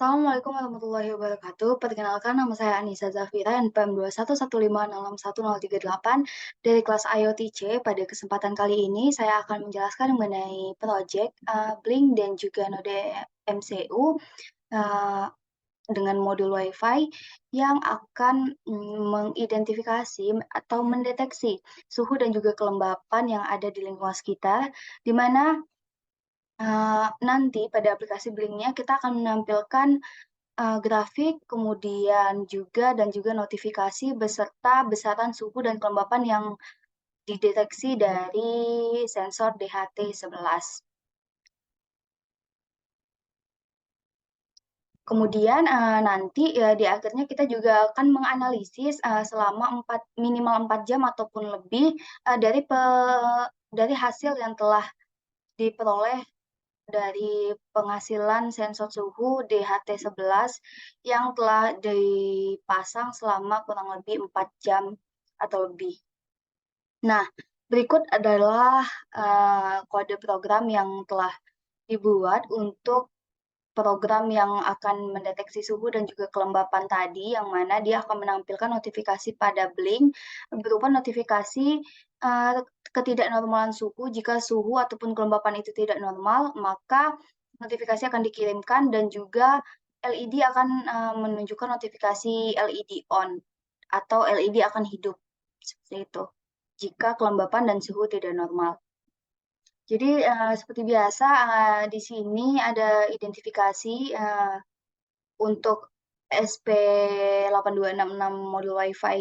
Assalamualaikum warahmatullahi wabarakatuh. Perkenalkan nama saya Anissa Zafira, NPM 211156638 dari kelas IoT C. Pada kesempatan kali ini saya akan menjelaskan mengenai project Blink dan juga node MCU eh, dengan modul Wi-Fi yang akan mengidentifikasi atau mendeteksi suhu dan juga kelembapan yang ada di lingkungan sekitar, di mana nanti pada aplikasi Blink-nya kita akan menampilkan grafik, kemudian juga notifikasi beserta besaran suhu dan kelembapan yang dideteksi dari sensor DHT11. Kemudian nanti di akhirnya kita juga akan menganalisis selama minimal 4 jam ataupun lebih dari hasil yang telah diperoleh dari penghasilan sensor suhu DHT11 yang telah dipasang selama kurang lebih 4 jam atau lebih. Nah, berikut adalah kode program yang telah dibuat untuk program yang akan mendeteksi suhu dan juga kelembapan tadi, yang mana dia akan menampilkan notifikasi pada Blink berupa notifikasi uh, ketidaknormalan suhu. Jika suhu ataupun kelembapan itu tidak normal, maka notifikasi akan dikirimkan dan juga LED akan menunjukkan notifikasi LED on atau LED akan hidup seperti itu. Jika kelembapan dan suhu tidak normal. Jadi seperti biasa di sini ada identifikasi untuk SP8266 modul Wi-Fi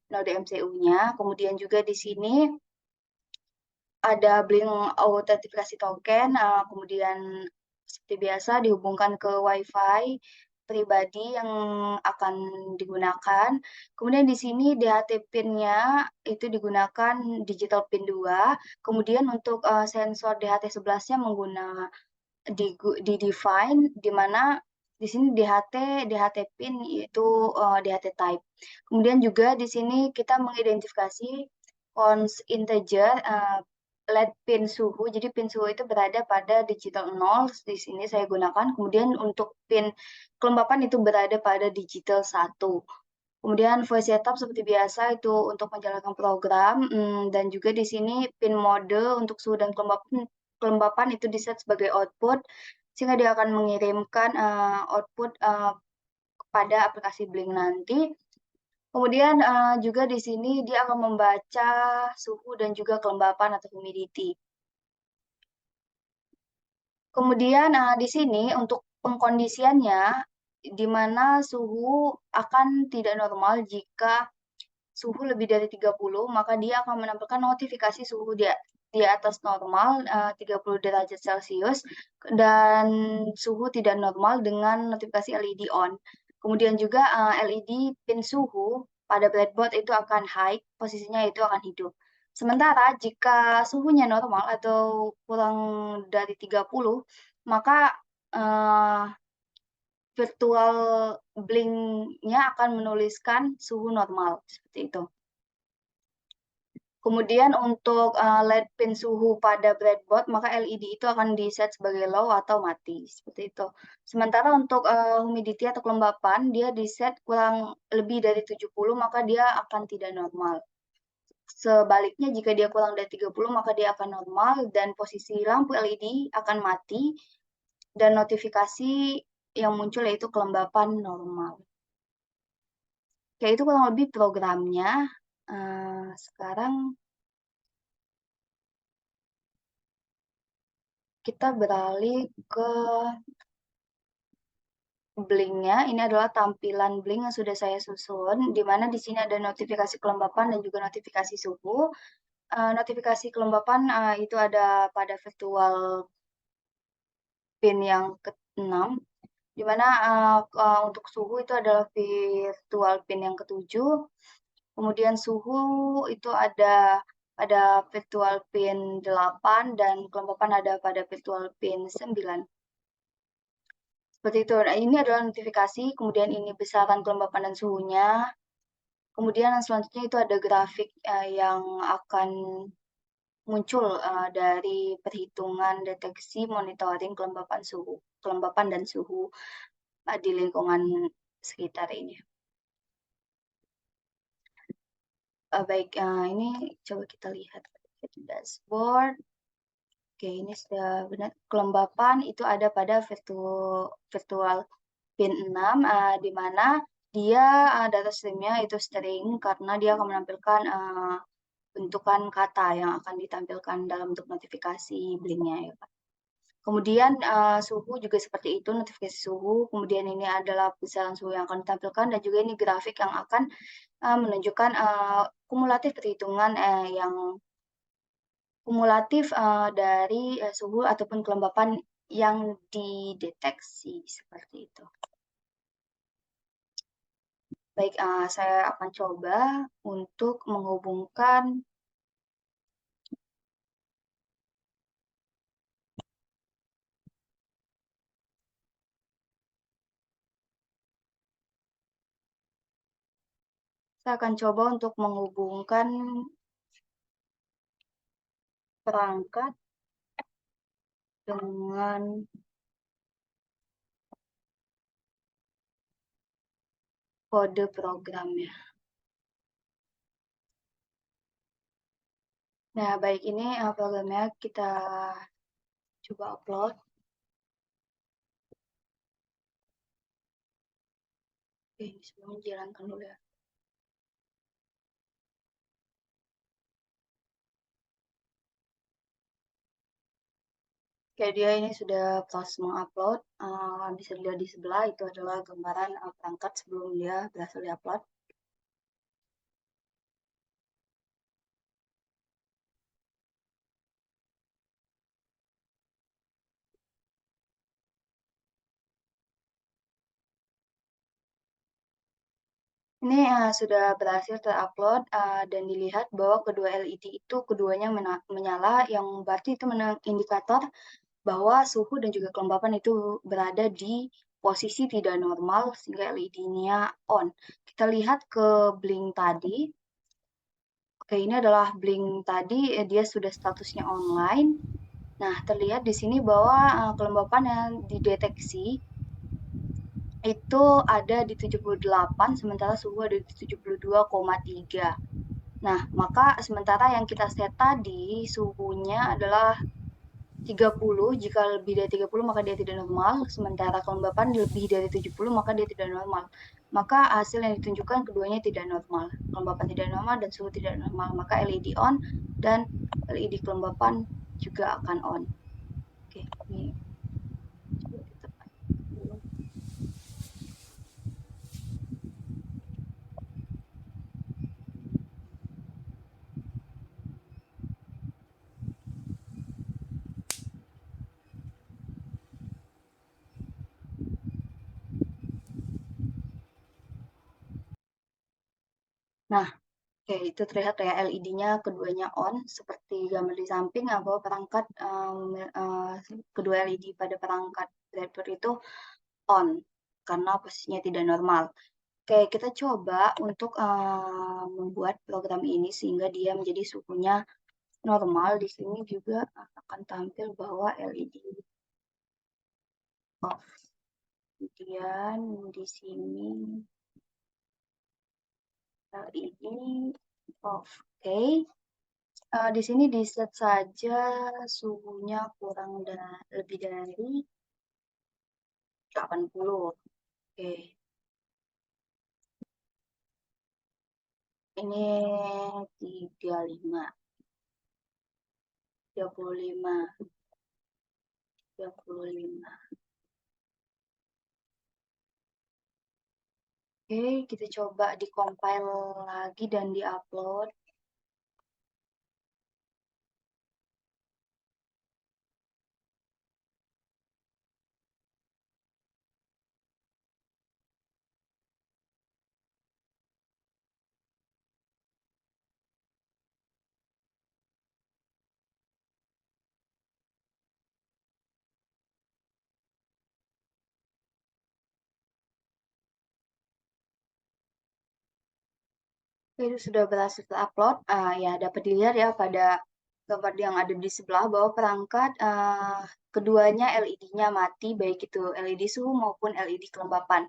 node MCU-nya. Kemudian juga di sini ada Blink autentifikasi token. Kemudian seperti biasa dihubungkan ke Wi-Fi pribadi yang akan digunakan. Kemudian di sini DHT PIN-nya itu digunakan digital PIN 2. Kemudian untuk sensor DHT11-nya menggunakan di define di mana di sini DHT pin itu DHT type. Kemudian juga di sini kita mengidentifikasi cons integer LED pin suhu. Jadi pin suhu itu berada pada digital 0, di sini saya gunakan. Kemudian untuk pin kelembapan itu berada pada digital 1. Kemudian voice setup seperti biasa itu untuk menjalankan program, dan juga di sini pin mode untuk suhu dan kelembapan itu di-set sebagai output, sehingga dia akan mengirimkan output kepada aplikasi Blink nanti. Kemudian juga di sini dia akan membaca suhu dan juga kelembapan atau humidity. Kemudian di sini untuk pengkondisiannya, di mana suhu akan tidak normal jika suhu lebih dari 30, maka dia akan menampilkan notifikasi suhu di atas normal 30 derajat Celcius dan suhu tidak normal dengan notifikasi LED on. Kemudian juga LED pin suhu pada breadboard itu akan high, posisinya itu akan hidup. Sementara jika suhunya normal atau kurang dari 30, maka eh, virtual blink-nya akan menuliskan suhu normal seperti itu. Kemudian untuk LED pin suhu pada breadboard, maka LED itu akan di-set sebagai low atau mati, seperti itu. Sementara untuk humidity atau kelembapan, dia di-set kurang lebih dari 70, maka dia akan tidak normal. Sebaliknya, jika dia kurang dari 30, maka dia akan normal, dan posisi lampu LED akan mati, dan notifikasi yang muncul yaitu kelembapan normal. Oke, itu kurang lebih programnya. Sekarang kita beralih ke Blink-nya. Ini adalah tampilan Blink yang sudah saya susun, di mana di sini ada notifikasi kelembapan dan juga notifikasi suhu. Notifikasi kelembapan itu ada pada virtual pin yang ke-6, di mana untuk suhu itu adalah virtual pin yang ke-7. Kemudian suhu itu ada pada virtual pin 8 dan kelembapan ada pada virtual pin 9. Seperti itu. Nah, ini adalah notifikasi, kemudian ini besaran kelembapan dan suhunya. Kemudian yang selanjutnya itu ada grafik yang akan muncul dari perhitungan deteksi monitoring kelembapan dan suhu. di lingkungan sekitar ini. Baik, ini coba kita lihat di dashboard. Oke, ini sudah benar. Kelembapan itu ada pada virtual pin 6, di mana dia data stream-nya itu string karena dia akan menampilkan bentukan kata yang akan ditampilkan dalam bentuk notifikasi Blink-nya ya, Pak. Kemudian suhu juga seperti itu, notifikasi suhu. Kemudian ini adalah besaran suhu yang akan ditampilkan dan juga ini grafik yang akan menunjukkan kumulatif perhitungan yang kumulatif dari suhu ataupun kelembapan yang dideteksi seperti itu. Baik, saya akan coba untuk menghubungkan saya akan coba untuk menghubungkan perangkat dengan kode programnya. Nah, baik, ini programnya kita coba upload. Oke, sebelumnya jalankan dulu ya. Oke, dia ini sudah proses mengupload. Bisa dilihat di sebelah itu adalah gambaran perangkat sebelum dia berhasil diupload. Ini sudah berhasil terupload dan dilihat bahwa kedua LED itu keduanya menyala, yang berarti itu indikator bahwa suhu dan juga kelembapan itu berada di posisi tidak normal sehingga LED-nya on. Kita lihat ke blink tadi. Oke, ini adalah blink tadi, dia sudah statusnya online. Nah, terlihat di sini bahwa kelembapan yang dideteksi itu ada di 78, sementara suhu ada di 72,3. Nah, maka sementara yang kita set tadi suhunya adalah 30, jika lebih dari 30 maka dia tidak normal, sementara kelembapan lebih dari 70 maka dia tidak normal. Maka hasil yang ditunjukkan keduanya tidak normal. Kelembapan tidak normal dan suhu tidak normal, maka LED on dan LED kelembapan juga akan on. Oke, ini coba kita dulu. Nah, oke, itu terlihat ya LED-nya keduanya on seperti gambar di samping, bahwa perangkat kedua LED pada perangkat driver itu on karena posisinya tidak normal. Oke, kita coba untuk membuat program ini sehingga dia menjadi suhunya normal. Di sini juga akan tampil bahwa LED off. Kemudian di sini LED off. Oke. Di sini di set saja suhunya lebih dari 80. Oke. Ini 35, 35, 35. Oke, kita coba di-compile lagi dan di-upload. Oke, itu sudah berhasil terupload. Ya, dapat dilihat ya pada gambar yang ada di sebelah bahwa perangkat keduanya LED-nya mati, baik itu LED suhu maupun LED kelembapan.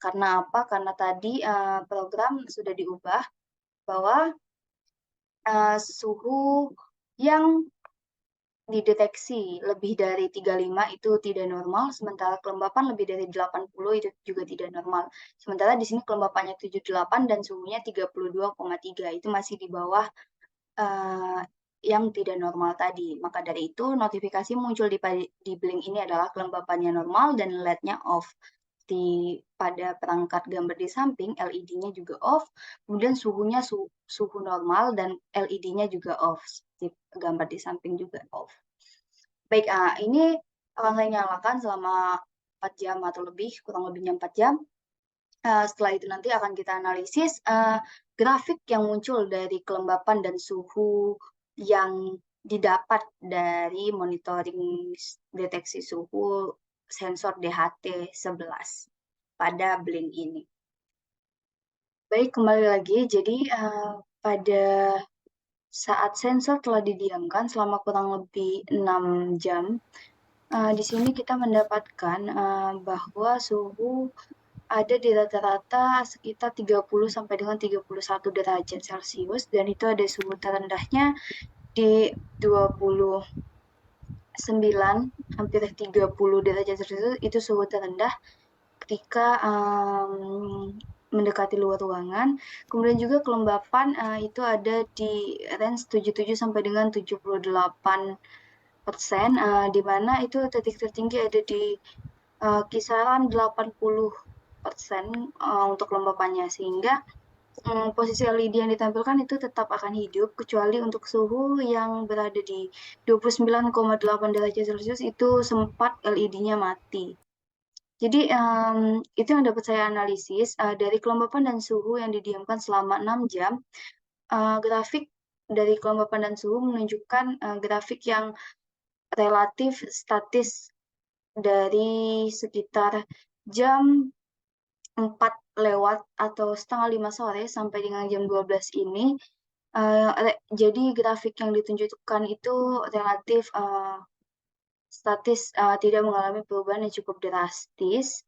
Karena apa? Karena tadi program sudah diubah bahwa suhu yang dideteksi lebih dari 35 itu tidak normal, sementara kelembapan lebih dari 80 itu juga tidak normal. Sementara di sini kelembapannya 78 dan suhunya 32,3 itu masih di bawah uh, yang tidak normal tadi. Maka dari itu notifikasi muncul di Blink ini adalah kelembapannya normal dan LED-nya off. Pada perangkat gambar di samping LED-nya juga off, kemudian suhunya suhu normal dan LED-nya juga off. Di gambar di samping juga off. Baik, ini akan saya nyalakan selama 4 jam atau lebih, kurang lebihnya 4 jam. Setelah itu nanti akan kita analisis grafik yang muncul dari kelembapan dan suhu yang didapat dari monitoring deteksi suhu sensor DHT11 pada Blink ini. Baik, kembali lagi. Jadi pada saat sensor telah didiamkan selama kurang lebih 6 jam, di sini kita mendapatkan bahwa suhu ada di rata-rata sekitar 30 sampai dengan 31 derajat Celcius dan itu ada suhu terendahnya di 29 hampir 30 derajat Celcius, itu suhu terendah ketika mendekati luar ruangan. Kemudian juga kelembapan itu ada di range 77 sampai dengan 78%, di mana itu titik tertinggi ada di kisaran 80% untuk kelembapannya, sehingga posisi LED yang ditampilkan itu tetap akan hidup kecuali untuk suhu yang berada di 29,8 derajat Celcius itu sempat LED-nya mati. Jadi itu yang dapat saya analisis dari kelembapan dan suhu yang didiamkan selama 6 jam. Grafik dari kelembapan dan suhu menunjukkan grafik yang relatif statis dari sekitar jam 4 lewat atau setengah 5 sore sampai dengan jam 12 ini. Jadi grafik yang ditunjukkan itu relatif statis, tidak mengalami perubahan yang cukup drastis,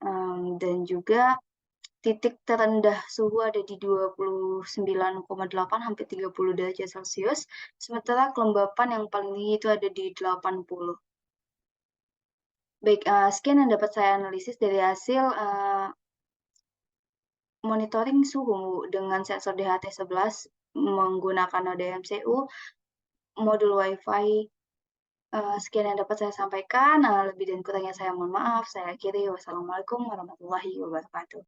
dan juga titik terendah suhu ada di 29,8 hampir 30 derajat Celcius, sementara kelembapan yang paling tinggi itu ada di 80. Baik, sekian yang dapat saya analisis dari hasil monitoring suhu dengan sensor DHT11 menggunakan node MCU, modul WiFi. Sekian yang dapat saya sampaikan. Lebih dan kurangnya saya mohon maaf. Saya akhiri. Wassalamualaikum warahmatullahi wabarakatuh.